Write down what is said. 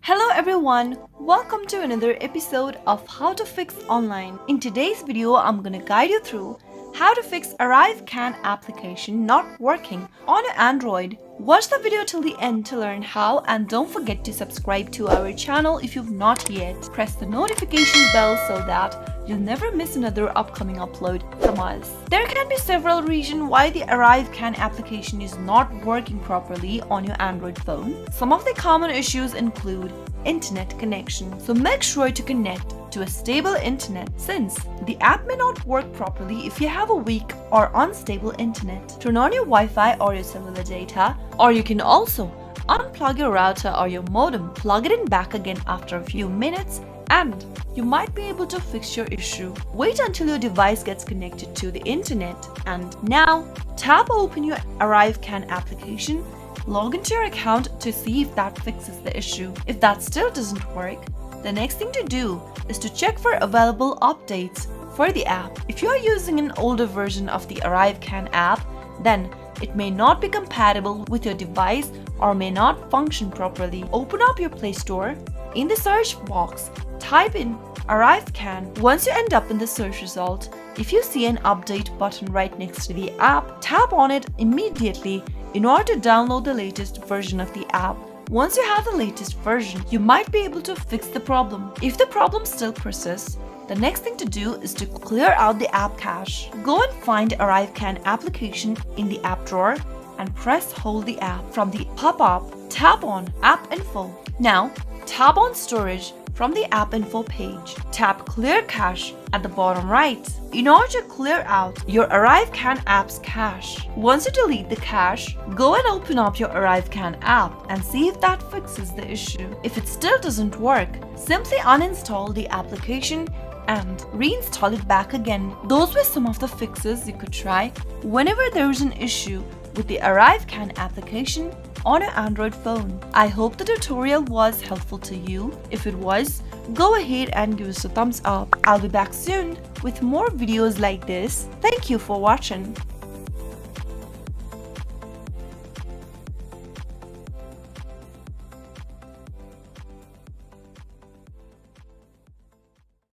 Hello everyone, welcome to another episode of How to Fix Online. In today's video, I'm gonna guide you through how to fix ArriveCAN application not working on your Android. Watch the video till the end to learn how, and don't forget to subscribe to our channel if you've not yet. Press the notification bell so that you'll never miss another upcoming upload from us. There can be several reasons why the ArriveCAN application is not working properly on your Android phone. Some of the common issues include internet connection, so make sure to connect to a stable internet, since the app may not work properly if you have a weak or unstable internet. Turn on your Wi-Fi or your cellular data, or you can also unplug your router or your modem, plug it in back again after a few minutes, and you might be able to fix your issue. Wait until your device gets connected to the internet, and now tap open your ArriveCAN application, log into your account to see if that fixes the issue. If that still doesn't work, the next thing to do is to check for available updates for the app. If you are using an older version of the ArriveCAN app, then it may not be compatible with your device or may not function properly. Open up your Play Store. In the search box, type in ArriveCAN. Once you end up in the search result, if you see an update button right next to the app, tap on it immediately in order to download the latest version of the app. Once you have the latest version, you might be able to fix the problem. If the problem still persists, the next thing to do is to clear out the app cache. Go and find ArriveCAN application in the app drawer and press hold the app. From the pop-up, tap on App Info. Now, tap on Storage from the App Info page. Tap Clear Cache at the bottom right in order to clear out your ArriveCAN app's cache. Once you delete the cache, go and open up your ArriveCAN app and see if that fixes the issue. If it still doesn't work, simply uninstall the application and reinstall it back again. Those were some of the fixes you could try whenever there is an issue with the ArriveCAN application on your Android phone. I hope the tutorial was helpful to you. If it was, go ahead and give us a thumbs up. I'll be back soon with more videos like this. Thank you for watching.